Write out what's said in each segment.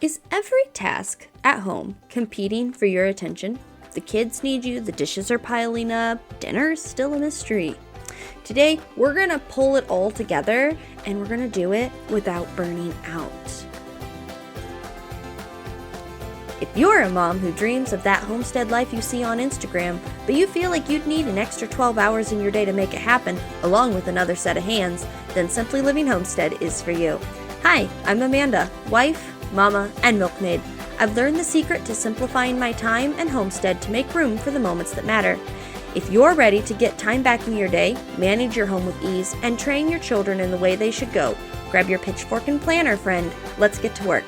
Is every task at home competing for your attention? The kids need you, the dishes are piling up, dinner's still a mystery. Today, we're gonna pull it all together and we're gonna do it without burning out. If you're a mom who dreams of that homestead life you see on Instagram, but you feel like you'd need an extra 12 hours in your day to make it happen, along with another set of hands, then Simply Living Homestead is for you. Hi, I'm Amanda, wife, mama, and milkmaid. I've learned the secret to simplifying my time and homestead to make room for the moments that matter. If you're ready to get time back in your day, manage your home with ease, and train your children in the way they should go, grab your pitchfork and planner, friend. Let's get to work.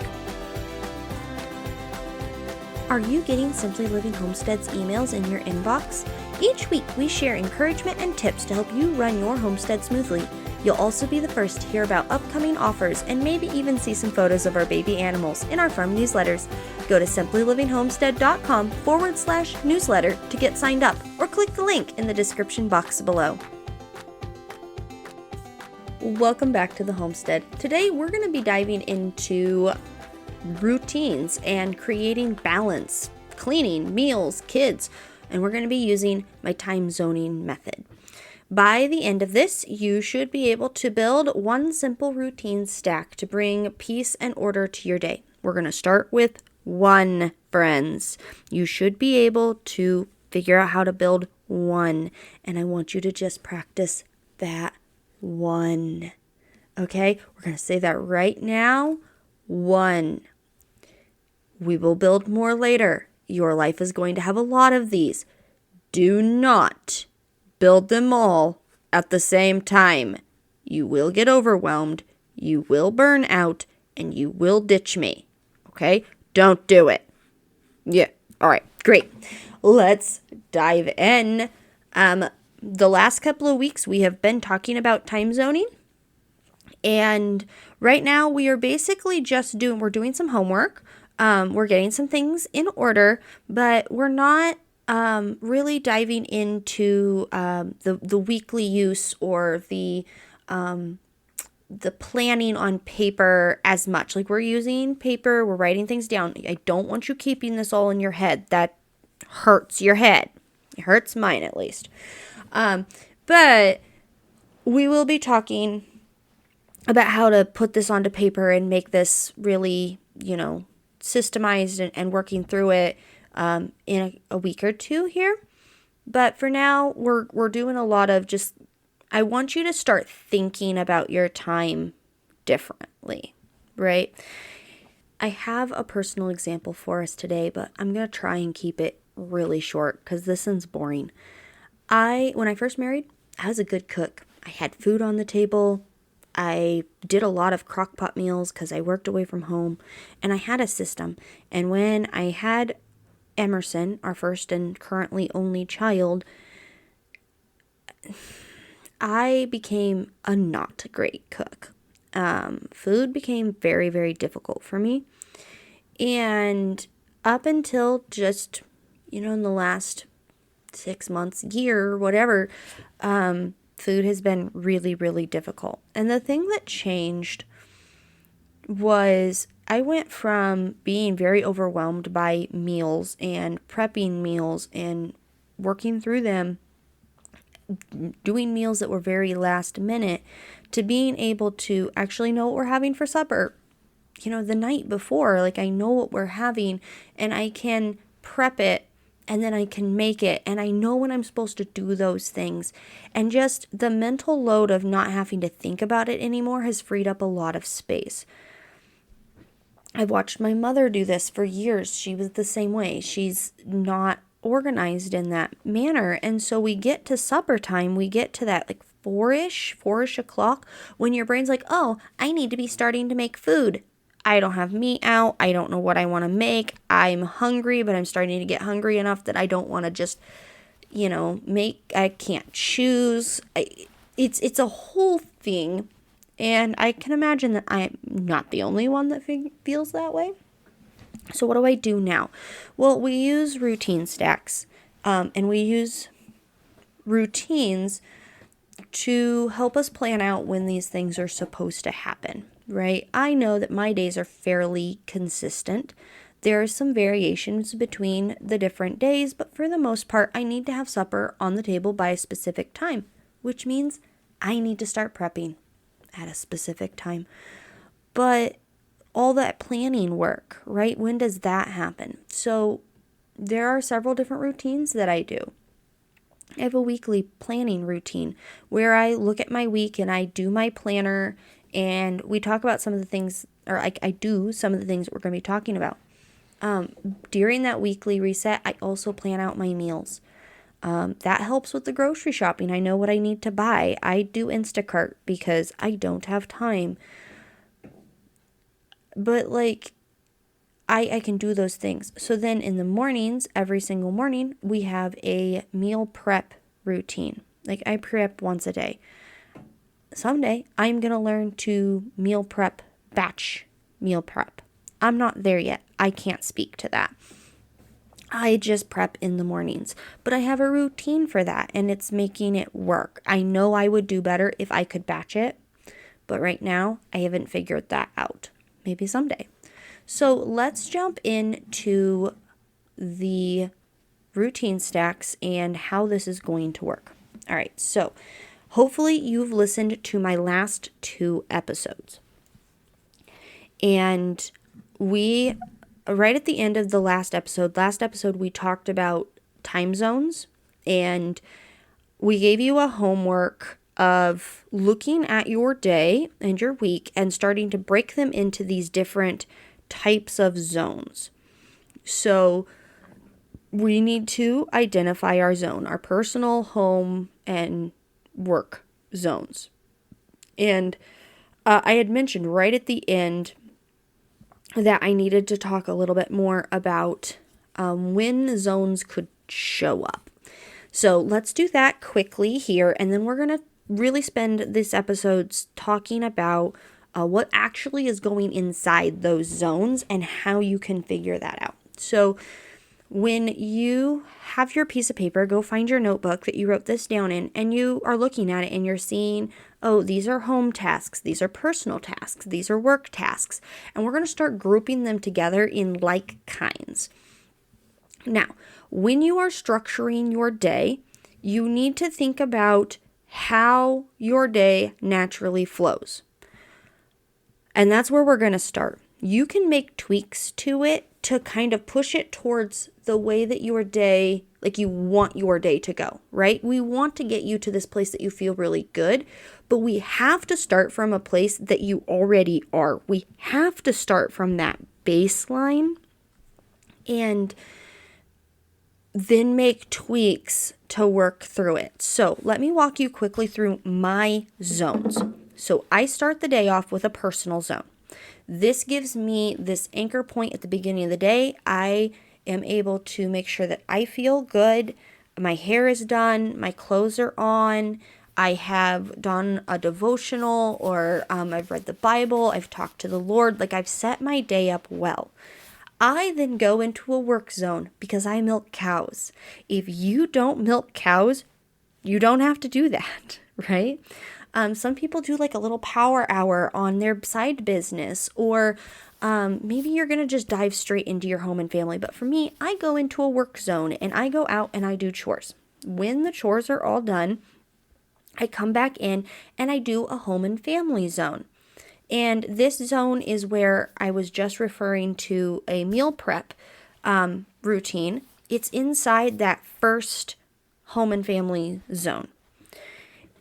Are you getting Simply Living Homestead's emails in your inbox? Each week, we share encouragement and tips to help you run your homestead smoothly. You'll also be the first to hear about upcoming offers and maybe even see some photos of our baby animals in our farm newsletters. Go to simplylivingHomestead.com/newsletter to get signed up, or click the link in the description box below. Welcome back to the homestead. Today we're going to be diving into routines and creating balance, cleaning, meals, kids, and we're going to be using my time zoning method. By the end of this, you should be able to build one simple routine stack to bring peace and order to your day. We're going to start with one, friends. You should be able to figure out how to build one, and I want you to just practice that one. Okay? We're going to say that right now. One. We will build more later. Your life is going to have a lot of these. Do not build them all at the same time. You will get overwhelmed, you will burn out, and you will ditch me. Okay? Don't do it. Yeah. All right. Great. Let's dive in. The last couple of weeks, we have been talking about time zoning. And right now, we are basically we're doing some homework. We're getting some things in order, but we're not really diving into the weekly use or the planning on paper as much. Like, we're using paper, we're writing things down. I don't want you keeping this all in your head. That hurts your head. It hurts mine, at least. But we will be talking about how to put this onto paper and make this really, systemized and working through it in a week or two here. But for now, we're doing a lot of I want you to start thinking about your time differently, right? I have a personal example for us today, but I'm going to try and keep it really short because this one's boring. When I first married, I was a good cook. I had food on the table. I did a lot of crock pot meals because I worked away from home, and I had a system. And when I had Emerson, our first and currently only child, I became a not great cook. Food became very, very difficult for me. And up until just, in the last 6 months, year, whatever, food has been really, really difficult. And the thing that changed was I went from being very overwhelmed by meals and prepping meals and working through them, doing meals that were very last minute, to being able to actually know what we're having for supper. The night before, I know what we're having and I can prep it and then I can make it and I know when I'm supposed to do those things. And just the mental load of not having to think about it anymore has freed up a lot of space. I've watched my mother do this for years. She was the same way. She's not organized in that manner. And so we get to supper time, we get to that 4-ish o'clock when your brain's like, oh, I need to be starting to make food. I don't have meat out. I don't know what I want to make. I'm hungry, but I'm starting to get hungry enough that I don't want to just, I can't choose. It's a whole thing. And I can imagine that I'm not the only one that feels that way. So what do I do now? Well, we use routine stacks, and we use routines to help us plan out when these things are supposed to happen. right? I know that my days are fairly consistent. There are some variations between the different days, but for the most part, I need to have supper on the table by a specific time, which means I need to start prepping at a specific time. But all that planning work, right? When does that happen? So there are several different routines that I do. I have a weekly planning routine where I look at my week and I do my planner and we talk about some of the things, or I do some of the things that we're going to be talking about. During that weekly reset, I also plan out my meals. That helps with the grocery shopping. I know what I need to buy. I do Instacart because I don't have time. But I can do those things. So then in the mornings, every single morning, we have a meal prep routine. I prep once a day. Someday, I'm going to learn to batch meal prep. I'm not there yet. I can't speak to that. I just prep in the mornings, but I have a routine for that and it's making it work. I know I would do better if I could batch it, but right now I haven't figured that out. Maybe someday. So let's jump into the routine stacks and how this is going to work. All right, so hopefully you've listened to my last 2 episodes. And right at the end of the last episode, we talked about time zones and we gave you a homework of looking at your day and your week and starting to break them into these different types of zones. So we need to identify our zone, our personal, home, and work zones. And I had mentioned right at the end that I needed to talk a little bit more about when zones could show up. So let's do that quickly here, and then we're going to really spend this episode talking about what actually is going inside those zones and how you can figure that out. So when you have your piece of paper, go find your notebook that you wrote this down in, and you are looking at it and you're seeing, oh, these are home tasks, these are personal tasks, these are work tasks, and we're going to start grouping them together in like kinds. Now, when you are structuring your day, you need to think about how your day naturally flows. And that's where we're going to start. You can make tweaks to it to kind of push it towards the way that your day, you want your day to go, right? We want to get you to this place that you feel really good, but we have to start from a place that you already are. We have to start from that baseline and then make tweaks to work through it. So let me walk you quickly through my zones. So I start the day off with a personal zone. This gives me this anchor point at the beginning of the day. I am able to make sure that I feel good. My hair is done. My clothes are on. I have done a devotional or I've read the Bible. I've talked to the Lord. I've set my day up well. I then go into a work zone because I milk cows. If you don't milk cows, you don't have to do that, right? Some people do a little power hour on their side business, or maybe you're going to just dive straight into your home and family. But for me, I go into a work zone and I go out and I do chores. When the chores are all done, I come back in and I do a home and family zone. And this zone is where I was just referring to a meal prep routine. It's inside that first home and family zone.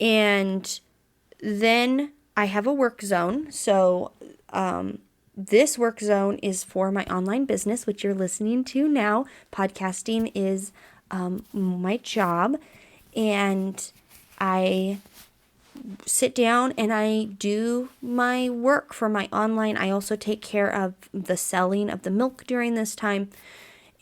And then I have a work zone. So this work zone is for my online business, which you're listening to now. Podcasting is my job. And I sit down and I do my work for my online. I also take care of the selling of the milk during this time.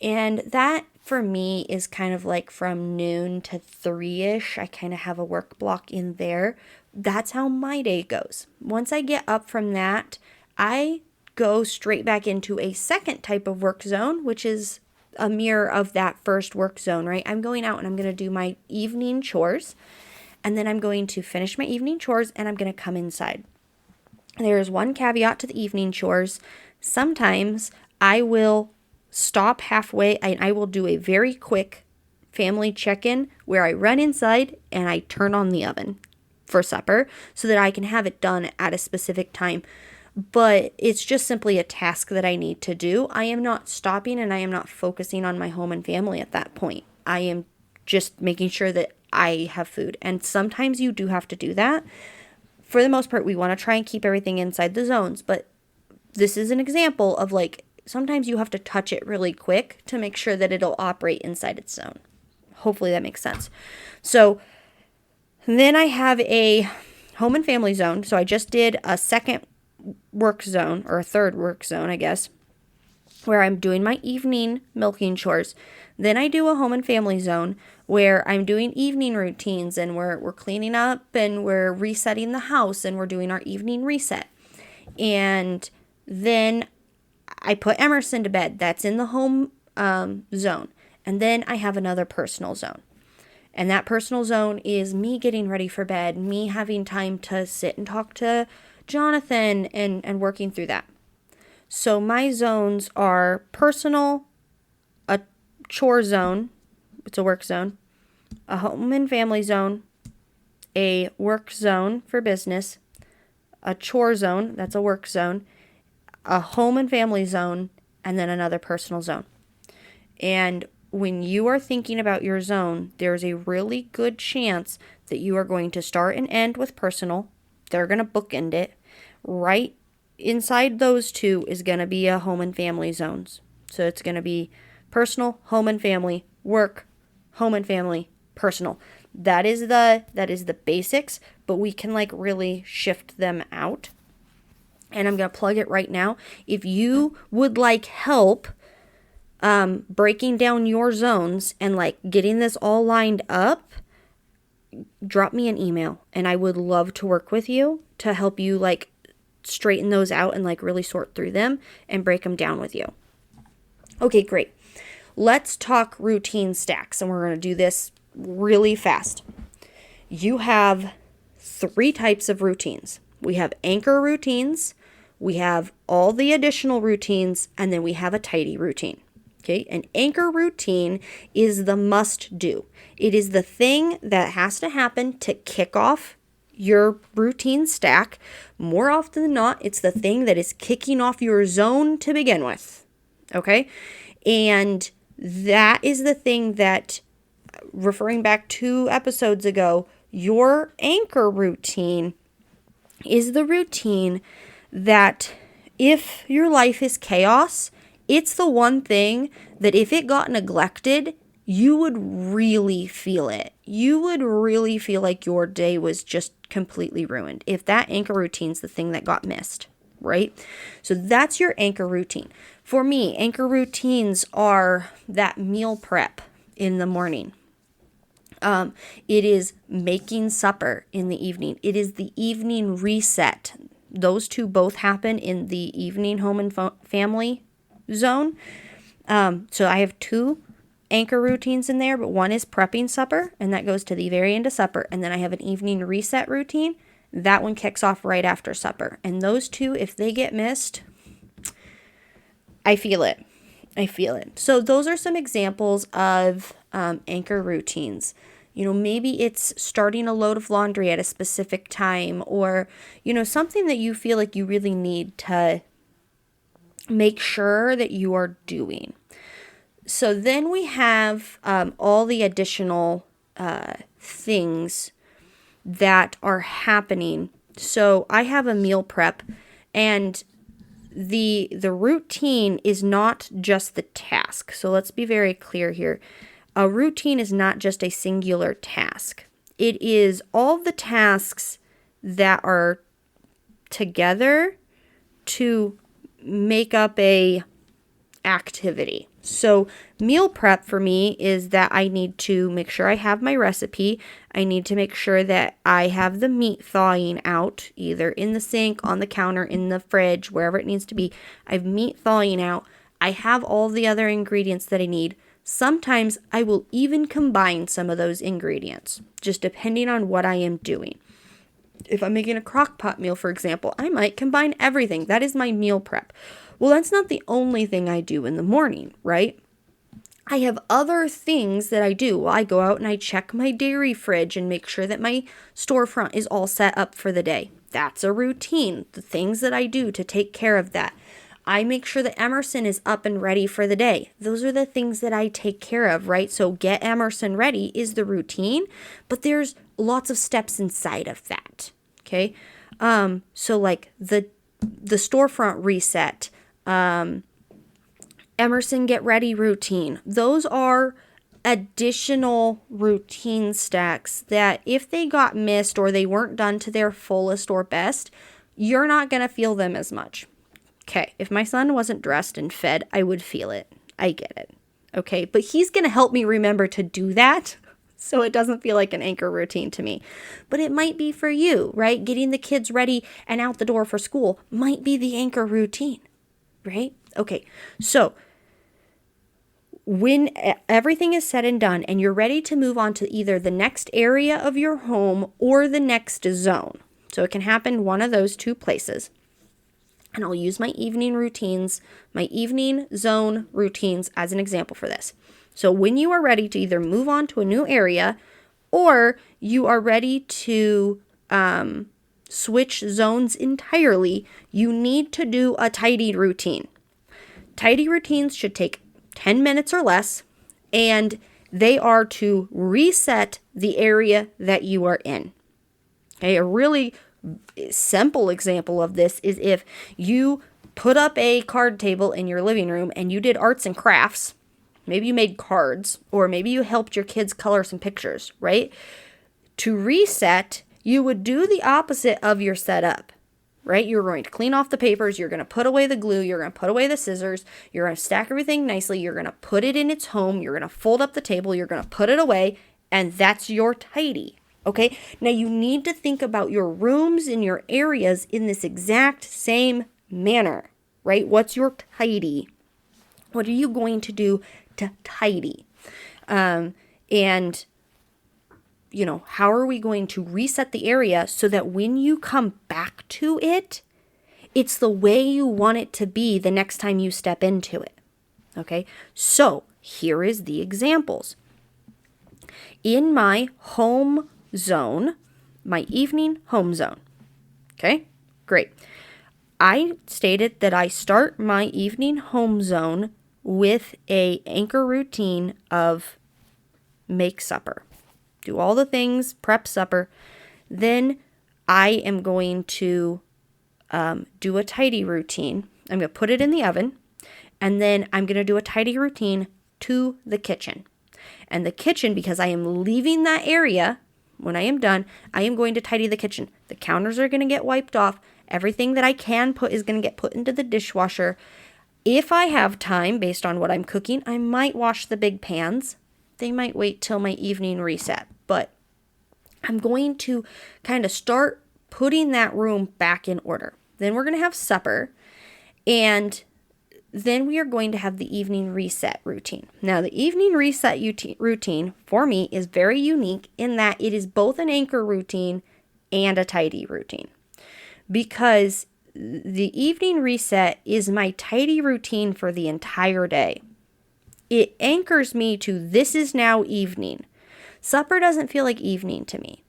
And that for me is kind of from noon to 3-ish. I kind of have a work block in there. That's how my day goes. Once I get up from that, I go straight back into a second type of work zone, which is a mirror of that first work zone, right? I'm going out and I'm going to do my evening chores. And then I'm going to finish my evening chores and I'm going to come inside. There's one caveat to the evening chores. Sometimes I will stop halfway and I will do a very quick family check-in where I run inside and I turn on the oven for supper so that I can have it done at a specific time. But it's just simply a task that I need to do. I am not stopping and I am not focusing on my home and family at that point. I am just making sure that I have food. And sometimes you do have to do that. For the most part, we want to try and keep everything inside the zones, but this is an example of like sometimes you have to touch it really quick to make sure that it'll operate inside its zone. Hopefully that makes sense. So then I have a home and family zone. So I just did a second work zone, or a third work zone, I guess, where I'm doing my evening milking chores. Then I do a home and family zone where I'm doing evening routines and we're cleaning up and we're resetting the house and we're doing our evening reset. And then I put Emerson to bed. That's in the home zone. And then I have another personal zone. And that personal zone is me getting ready for bed, me having time to sit and talk to Jonathan and working through that. So my zones are personal, a chore zone, it's a work zone, a home and family zone, a work zone for business, a chore zone, that's a work zone, a home and family zone, and then another personal zone. And when you are thinking about your zone, there's a really good chance that you are going to start and end with personal. They're going to bookend it. Right inside those two is going to be a home and family zones. So it's going to be personal, home and family, work, home and family, personal. That is the basics, but we can like really shift them out. And I'm going to plug it right now. If you would like help breaking down your zones and like getting this all lined up, drop me an email and I would love to work with you to help you like straighten those out and like really sort through them and break them down with you. Okay, great. Let's talk routine stacks, and we're going to do this really fast. You have 3 types of routines. We have anchor routines, we have all the additional routines, and then we have a tidy routine. Okay, an anchor routine is the must do. It is the thing that has to happen to kick off your routine stack. More often than not, it's the thing that is kicking off your zone to begin with. Okay, and that is the thing that, referring back 2 episodes ago, your anchor routine is the routine that if your life is chaos, it's the one thing that if it got neglected, you would really feel it. You would really feel like your day was just completely ruined if that anchor routine's the thing that got missed, right? So that's your anchor routine. For me, anchor routines are that meal prep in the morning. It is making supper in the evening. It is the evening reset. Those 2 both happen in the evening home and family zone. So I have 2 anchor routines in there, but one is prepping supper, and that goes to the very end of supper. And then I have an evening reset routine. That one kicks off right after supper. And those 2, if they get missed, I feel it. So those are some examples of anchor routines. You know, maybe it's starting a load of laundry at a specific time, or, you know, something that you feel like you really need to make sure that you are doing. So then we have all the additional things that are happening. So I have a meal prep, and the routine is not just the task. So let's be very clear here. A routine is not just a singular task. It is all the tasks that are together to make up a activity. So meal prep for me is that I need to make sure I have my recipe. I need to make sure that I have the meat thawing out, either in the sink, on the counter, in the fridge, wherever it needs to be. I have meat thawing out. I have all the other ingredients that I need. Sometimes I will even combine some of those ingredients, just depending on what I am doing. If I'm making a crock pot meal, for example, I might combine everything. That is my meal prep. Well, that's not the only thing I do in the morning, right? I have other things that I do. Well, I go out and I check my dairy fridge and make sure that my storefront is all set up for the day. That's a routine, the things that I do to take care of that. I make sure that Emerson is up and ready for the day. Those are the things that I take care of, right? So get Emerson ready is the routine, but there's lots of steps inside of that, okay? So like the storefront reset, Emerson get ready routine. Those are additional routine stacks that if they got missed or they weren't done to their fullest or best, you're not going to feel them as much. Okay, if my son wasn't dressed and fed, I would feel it. I get it. Okay, but he's going to help me remember to do that so it doesn't feel like an anchor routine to me. But it might be for you, right? Getting the kids ready and out the door for school might be the anchor routine, right? Okay, so when everything is said and done and you're ready to move on to either the next area of your home or the next zone, so it can happen one of those two places. And I'll use my evening routines, my evening zone routines as an example for this. So when you are ready to either move on to a new area or you are ready to switch zones entirely, you need to do a tidy routine. Tidy routines should take 10 minutes or less, and they are to reset the area that you are in. Okay, a really simple example of this is if you put up a card table in your living room and you did arts and crafts, maybe you made cards, or maybe you helped your kids color some pictures, right? To reset, you would do the opposite of your setup, right? You're going to clean off the papers, you're going to put away the glue, you're going to put away the scissors, you're going to stack everything nicely, you're going to put it in its home, you're going to fold up the table, you're going to put it away, and that's your tidy. Okay, now you need to think about your rooms and your areas in this exact same manner, right? What's your tidy? What are you going to do to tidy? And, how are we going to reset the area so that when you come back to it, it's the way you want it to be the next time you step into it? Okay, so here is the examples. In my home zone, my evening home zone. Okay, great. I stated that I start my evening home zone with a anchor routine of make supper. Do all the things, prep supper. Then I am going to do a tidy routine. I'm going to put it in the oven, and then I'm going to do a tidy routine to the kitchen. And the kitchen, because I am leaving that area, when I am done, I am going to tidy the kitchen. The counters are going to get wiped off. Everything that I can put is going to get put into the dishwasher. If I have time, based on what I'm cooking, I might wash the big pans. They might wait till my evening reset. But I'm going to kind of start putting that room back in order. Then we're going to have supper. And then we are going to have the evening reset routine. Now, the evening reset routine for me is very unique in that it is both an anchor routine and a tidy routine. Because the evening reset is my tidy routine for the entire day. It anchors me to this is now evening. Supper doesn't feel like evening to me.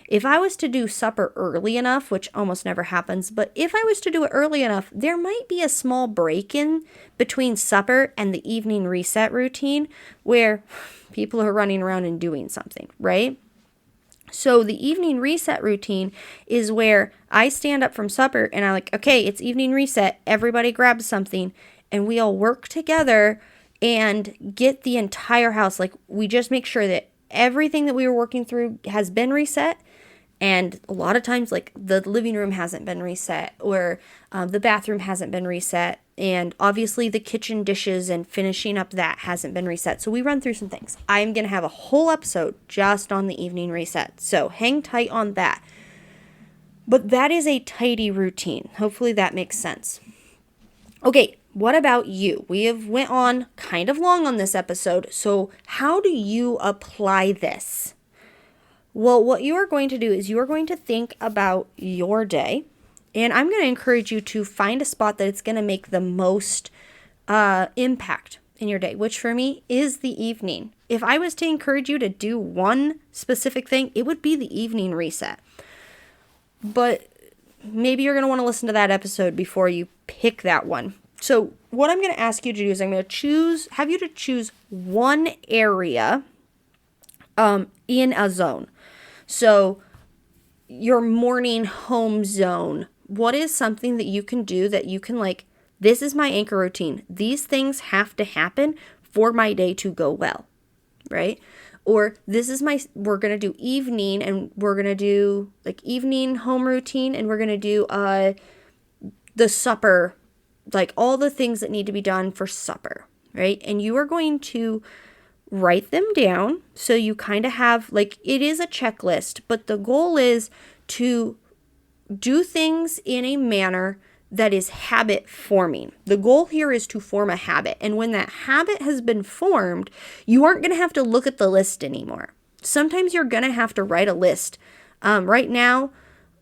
If I was to do supper early enough, which almost never happens, but if I was to do it early enough, there might be a small break in between supper and the evening reset routine where people are running around and doing something, right? So the evening reset routine is where I stand up from supper and I'm like, okay, it's evening reset. Everybody grabs something and we all work together and get the entire house. Like we just make sure that everything that we were working through has been reset. And a lot of times, like the living room hasn't been reset or the bathroom hasn't been reset. And obviously the kitchen dishes and finishing up that hasn't been reset. So we run through some things. I'm going to have a whole episode just on the evening reset. So hang tight on that. But that is a tidy routine. Hopefully that makes sense. Okay, what about you? We have went on kind of long on this episode. So how do you apply this? Well, what you are going to do is you are going to think about your day, and I'm going to encourage you to find a spot that it's going to make the most impact in your day, which for me is the evening. If I was to encourage you to do one specific thing, it would be the evening reset. But maybe you're going to want to listen to that episode before you pick that one. So what I'm going to ask you to do is I'm going to have you to choose one area in a zone. So your morning home zone, what is something that you can do that you can this is my anchor routine. These things have to happen for my day to go well, right? Or we're going to do evening, and we're going to do evening home routine, and we're going to do the supper, all the things that need to be done for supper, right? And you are going to write them down so you kind of have, it is a checklist, but the goal is to do things in a manner that is habit forming. The goal here is to form a habit. And when that habit has been formed, you aren't going to have to look at the list anymore. Sometimes you're going to have to write a list. Right now,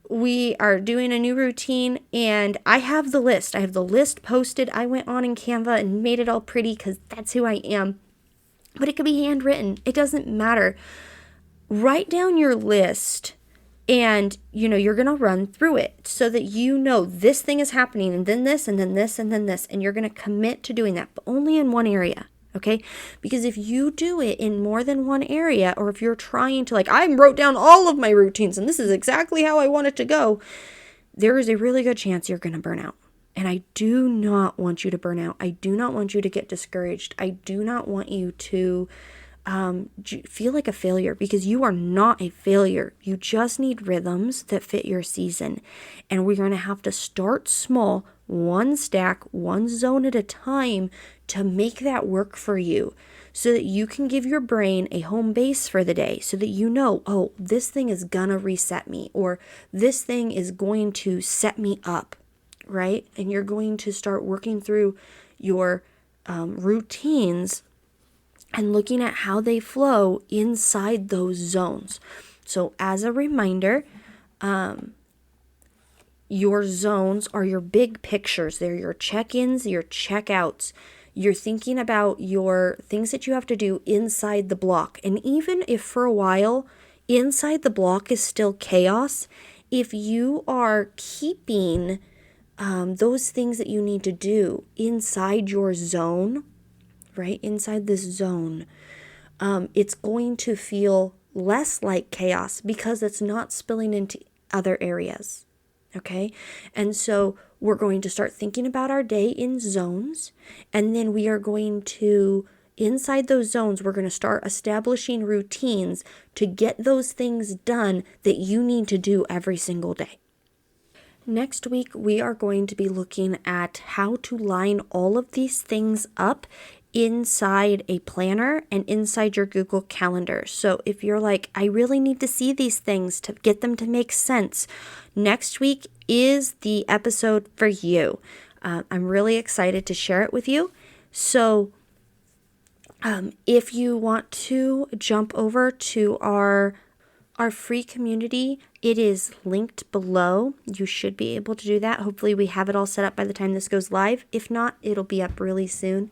we are doing a new routine, and I have the list. I have the list posted. I went on in Canva and made it all pretty because that's who I am. But it could be handwritten. It doesn't matter. Write down your list. And, you're going to run through it so that this thing is happening, and then this, and then this, and then this. And you're going to commit to doing that, but only in one area, okay? Because if you do it in more than one area, or if you're trying to, I wrote down all of my routines, and this is exactly how I want it to go, there is a really good chance you're going to burn out. And I do not want you to burn out. I do not want you to get discouraged. I do not want you to feel like a failure, because you are not a failure. You just need rhythms that fit your season. And we're going to have to start small, one stack, one zone at a time, to make that work for you, so that you can give your brain a home base for the day, so that oh, this thing is gonna reset me, or this thing is going to set me up, right? And you're going to start working through your routines and looking at how they flow inside those zones. So as a reminder, your zones are your big pictures. They're your check-ins, your check-outs. You're thinking about your things that you have to do inside the block. And even if for a while inside the block is still chaos, if you are keeping those things that you need to do inside your zone, right, inside this zone, it's going to feel less like chaos because it's not spilling into other areas, okay? And so we're going to start thinking about our day in zones, and then we are going to, inside those zones, we're going to start establishing routines to get those things done that you need to do every single day. Next week, we are going to be looking at how to line all of these things up inside a planner and inside your Google Calendar. So if you're like, I really need to see these things to get them to make sense, next week is the episode for you. I'm really excited to share it with you. So if you want to jump over to our free community, it is linked below. You should be able to do that. Hopefully we have it all set up by the time this goes live. If not, it'll be up really soon.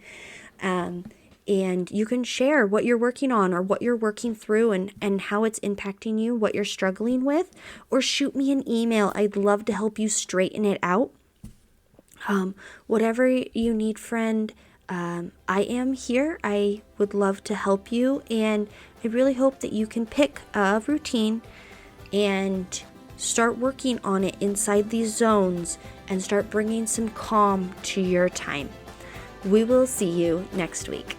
And you can share what you're working on or what you're working through and how it's impacting you, what you're struggling with, or shoot me an email. I'd love to help you straighten it out. Whatever you need, friend, I am here. I would love to help you, and I really hope that you can pick a routine and start working on it inside these zones and start bringing some calm to your time. We will see you next week.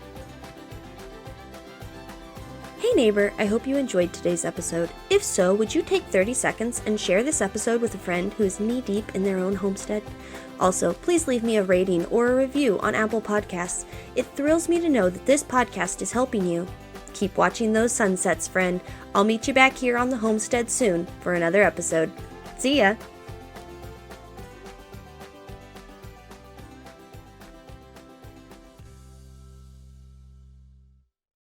Hey neighbor, I hope you enjoyed today's episode. If so, would you take 30 seconds and share this episode with a friend who is knee-deep in their own homestead? Also, please leave me a rating or a review on Apple Podcasts. It thrills me to know that this podcast is helping you. Keep watching those sunsets, friend. I'll meet you back here on the homestead soon for another episode. See ya!